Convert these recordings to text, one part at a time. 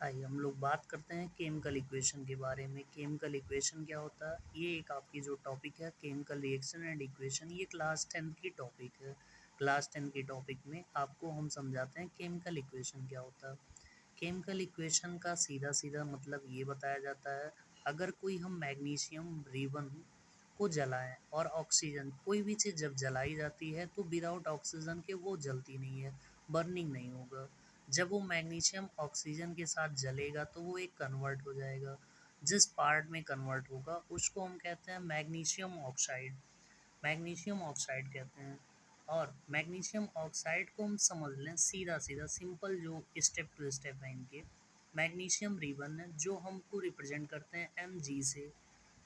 आइए हम लोग बात करते हैं केमिकल इक्वेशन के बारे में। केमिकल इक्वेशन क्या होता है? ये एक आपकी जो टॉपिक है केमिकल रिएक्शन एंड इक्वेशन, ये क्लास 10 की टॉपिक है। क्लास 10 की टॉपिक में आपको हम समझाते हैं केमिकल इक्वेशन क्या होता है। केमिकल इक्वेशन का सीधा सीधा मतलब ये बताया जाता है, अगर कोई हम मैग्नीशियम रिबन को जलाएं और ऑक्सीजन, कोई भी चीज़ जब जलाई जाती है तो विदाउट ऑक्सीजन के वो जलती नहीं है, बर्निंग नहीं होगा। जब वो मैग्नीशियम ऑक्सीजन के साथ जलेगा तो वो एक कन्वर्ट हो जाएगा। जिस पार्ट में कन्वर्ट होगा उसको हम कहते हैं मैग्नीशियम ऑक्साइड। मैग्नीशियम ऑक्साइड कहते हैं। और मैग्नीशियम ऑक्साइड को हम समझ लें सीधा सीधा सिंपल, जो स्टेप टू स्टेप है इनके। मैग्नीशियम रिबन है जो हमको रिप्रेजेंट करते हैं Mg से,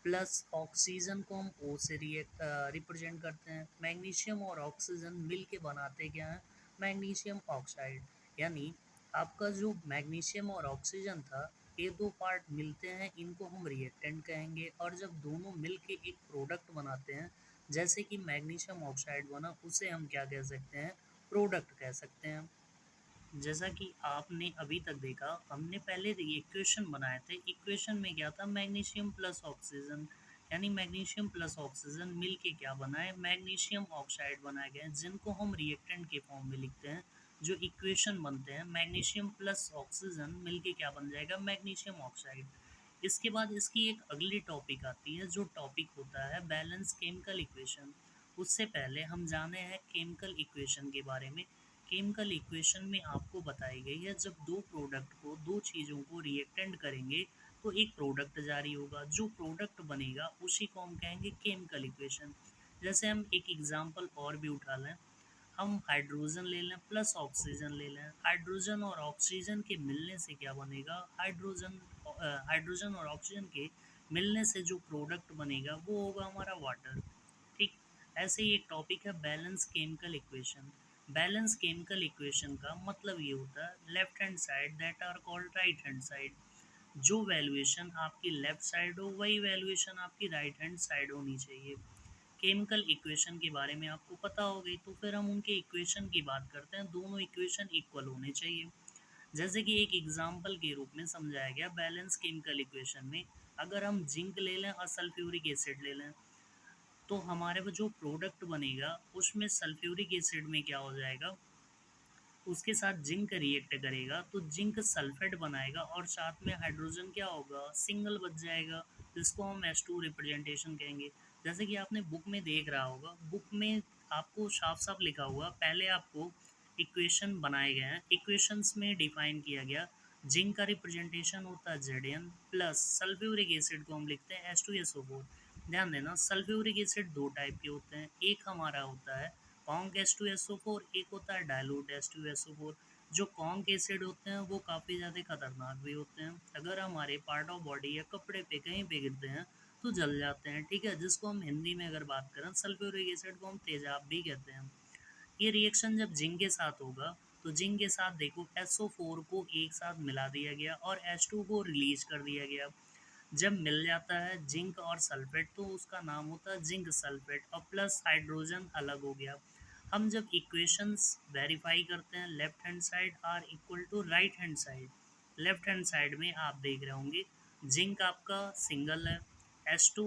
प्लस ऑक्सीजन को हम O से रिप्रेजेंट करते हैं। मैग्नीशियम और ऑक्सीजन मिल के बनाते क्या हैं? Magnesium oxide. यानी आपका जो मैग्नीशियम और ऑक्सीजन था, ये दो पार्ट मिलते हैं, इनको हम रिएक्टेंट कहेंगे। और जब दोनों मिल के एक प्रोडक्ट बनाते हैं, जैसे कि मैग्नीशियम ऑक्साइड बना, उसे हम क्या कह सकते हैं? प्रोडक्ट कह सकते हैं। जैसा कि आपने अभी तक देखा, हमने पहले इक्वेशन बनाए थे। इक्वेशन में क्या था? मैग्नीशियम प्लस ऑक्सीजन, यानी मैग्नीशियम प्लस ऑक्सीजन मिल के क्या बनाए? मैग्नीशियम ऑक्साइड बनाए गए, जिनको हम रिएक्टेंट के फॉर्म में लिखते हैं। जो इक्वेशन बनते हैं मैग्नीशियम प्लस ऑक्सीजन मिल के क्या बन जाएगा? Magnesium oxide. इसके बाद इसकी एक अगली टॉपिक आती है, जो टॉपिक होता है बैलेंस केमिकल इक्वेशन। उससे पहले हम जाने हैं केमिकल इक्वेशन के बारे में। केमिकल इक्वेशन में आपको बताई गई है, जब दो प्रोडक्ट को, दो चीज़ों को रिएक्टेंट करेंगे तो एक प्रोडक्ट जारी होगा। जो प्रोडक्ट बनेगा उसी को हम कहेंगे केमिकल इक्वेशन। जैसे हम एक एग्जांपल और भी उठा लें, हम हाइड्रोजन ले लें प्लस ऑक्सीजन ले लें। हाइड्रोजन और ऑक्सीजन के मिलने से क्या बनेगा? हाइड्रोजन और ऑक्सीजन के मिलने से जो प्रोडक्ट बनेगा वो होगा हमारा वाटर। ठीक। ऐसे ही एक टॉपिक है balance chemical equation. Balance chemical equation का मतलब ये होता है, left hand side that are called right hand side. जो वैल्यूएशन आपकी लेफ्ट साइड हो वही वैल्यूएशन आपकी राइट हैंड साइड होनी चाहिए। केमिकल इक्वेशन के बारे में आपको पता हो गई, तो फिर हम उनके इक्वेशन की बात करते हैं। दोनों इक्वेशन इक्वल होने चाहिए। जैसे कि एक एग्जांपल के रूप में समझाया गया बैलेंस केमिकल इक्वेशन में, अगर हम जिंक ले लें और सल्फ्यूरिक एसिड ले लें, तो हमारे वो जो प्रोडक्ट बनेगा उसमें सल्फ्यूरिक एसिड में क्या हो जाएगा? उसके साथ जिंक रिएक्ट करेगा तो जिंक सल्फेट बनाएगा, और साथ में हाइड्रोजन क्या होगा? सिंगल बच जाएगा, जिसको हम H2 रिप्रेजेंटेशन कहेंगे। जैसे कि आपने बुक में देख रहा होगा, बुक में आपको साफ साफ लिखा हुआ, पहले आपको इक्वेशन बनाए गए हैं, इक्वेशंस में डिफाइन किया गया। जिंक का रिप्रेजेंटेशन होता है Zn, प्लस सल्फ्यूरिक एसिड को हम लिखते हैं H2SO4। ध्यान देना, सल्फ्यूरिक एसिड दो टाइप के होते हैं, एक हमारा होता है कॉन्क H2SO4, एक होता है डाइल्यूट H2SO4। जो कॉन्क एसिड होते हैं वो काफ़ी ज़्यादा खतरनाक भी होते हैं, अगर हमारे पार्ट ऑफ बॉडी या कपड़े पे कहीं पे गिरते हैं तो जल जाते हैं। ठीक है, जिसको हम हिंदी में अगर बात करें, सल्फ्यूरिक एसिड को हम तेजाब भी कहते हैं। ये रिएक्शन जब जिंक के साथ होगा, तो जिंक के साथ देखो SO4 को एक साथ मिला दिया गया और H2 को रिलीज कर दिया गया। जब मिल जाता है जिंक और सल्फेट तो उसका नाम होता है जिंक सल्फेट, और प्लस हाइड्रोजन अलग हो गया। हम जब इक्वेशंस वेरीफाई करते हैं, left hand side are equal to right hand side. Left hand side में आप देख रहे होंगे जिंक आपका सिंगल है, H2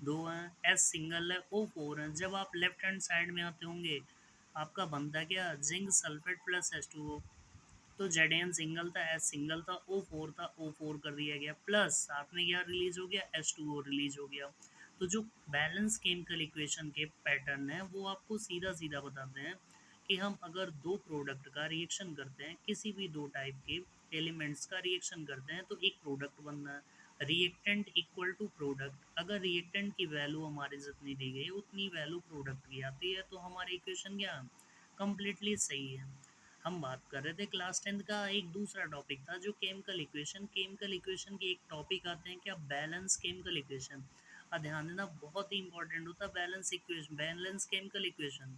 दो हैं, S सिंगल है, O4 है। जब आप लेफ्ट हैंड साइड में आते होंगे, आपका बनता क्या? Zinc sulphate plus H2O। तो Zn सिंगल था, S सिंगल था, O4 था, O4 कर दिया गया, प्लस साथ में क्या रिलीज हो गया? H2O रिलीज हो गया। तो जो बैलेंस केमिकल इक्वेशन के पैटर्न है वो आपको सीधा सीधा बताते हैं कि हम अगर दो प्रोडक्ट का रिएक्शन करते हैं, किसी भी दो टाइप के एलिमेंट्स का रिएक्शन करते हैं, तो एक प्रोडक्ट बनना है। रिएक्टेंट इक्वल टू प्रोडक्ट, अगर रिएक्टेंट की वैल्यू हमारी जितनी दी गई उतनी वैल्यू प्रोडक्ट की आती है, तो हमारी इक्वेशन क्या कंप्लीटली सही है। हम बात कर रहे थे क्लास 10 का, एक दूसरा टॉपिक था जो केमिकल इक्वेशन। केमिकल इक्वेशन के एक टॉपिक आते हैं क्या? Balance chemical equation. और ध्यान देना, बहुत ही इंपॉर्टेंट होता है balance equation, balance chemical equation.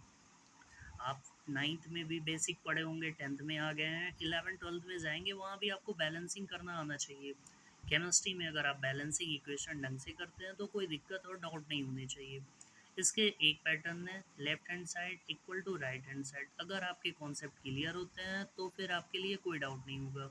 आप नाइन्थ में भी बेसिक पढ़े होंगे, टेंथ में आ गए हैं, 11 12 में जाएंगे, वहाँ भी आपको बैलेंसिंग करना आना चाहिए। केमिस्ट्री में अगर आप बैलेंसिंग इक्वेशन ढंग से करते हैं तो कोई दिक्कत और डाउट नहीं होनी चाहिए। इसके एक पैटर्न है, left hand side equal to right hand side. अगर आपके कॉन्सेप्ट क्लियर होते हैं तो फिर आपके लिए कोई डाउट नहीं होगा।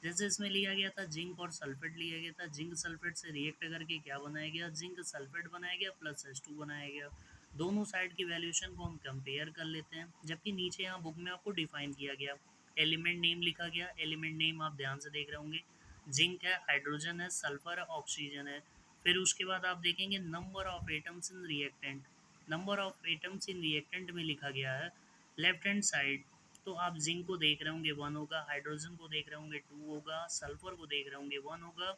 जैसे इसमें लिया गया था जिंक और सल्फेट लिया गया था, जिंक सल्फेट से रिएक्ट करके क्या बनाया गया, जिंक सल्फेट बनाया गया प्लस H2 बनाया गया। दोनों साइड की वैल्यूएशन को हम कंपेयर कर लेते हैं, जबकि नीचे यहाँ बुक में आपको डिफाइन किया गया, एलिमेंट नेम लिखा गया। एलिमेंट नेम आप ध्यान से देख रहे होंगे, जिंक है, हाइड्रोजन है, सल्फर है, ऑक्सीजन है। फिर उसके बाद आप देखेंगे number of atoms in reactant, number of atoms in reactant में लिखा गया है लेफ्ट हैंड साइड। तो आप जिंक को देख रहे होंगे 1 होगा, हाइड्रोजन को देख रहे होंगे 2 होगा, सल्फर को देख रहे होंगे 1 होगा।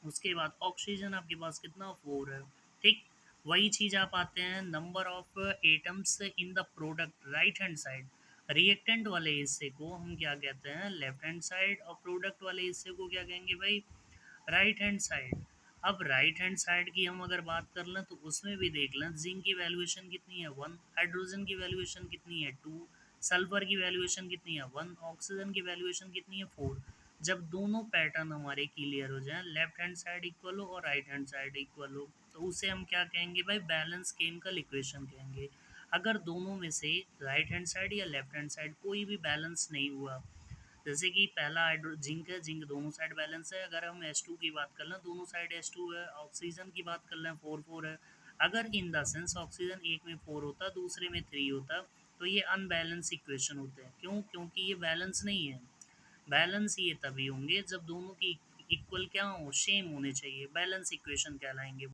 उसके बाद ऑक्सीजन आपके पास कितना 4 है। ठीक, वही चीज़ आप आते हैं number of atoms in the product right hand side. Reactant वाले हिस्से को हम क्या कहते हैं, लेफ्ट हैंड साइड, और प्रोडक्ट वाले हिस्से को क्या कहेंगे भाई, राइट हैंड साइड। अब राइट हैंड साइड की हम अगर बात कर लें तो उसमें भी देख लें, जिंक की वैल्यूएशन कितनी है 1, हाइड्रोजन की वैल्यूएशन कितनी है 2, सल्फर की वैल्यूएशन कितनी है 1, ऑक्सीजन की वैल्यूएशन कितनी है 4। जब दोनों पैटर्न हमारे क्लियर हो जाएं, लेफ्ट हैंड साइड इक्वल हो और राइट हैंड साइड इक्वल हो, तो उसे हम क्या कहेंगे भाई, बैलेंस केमिकल इक्वेशन कहेंगे। अगर दोनों में से राइट हैंड साइड या लेफ्ट हैंड साइड कोई भी बैलेंस नहीं हुआ, जैसे कि पहला हाइड्रो जिंक है, जिंक दोनों साइड बैलेंस है, अगर हम H2 की बात कर लें दोनों साइड H2 है, ऑक्सीजन की बात कर लें 4 4 है। अगर इन द सेंस ऑक्सीजन एक में 4 होता दूसरे में 3 होता, तो ये अनबैलेंस इक्वेशन होते हैं। क्यों, क्योंकि ये बैलेंस नहीं है। बैलेंस ये तभी होंगे जब दोनों की इक्वल क्या हो, सेम होने चाहिए, बैलेंस इक्वेशन कहलाएंगे।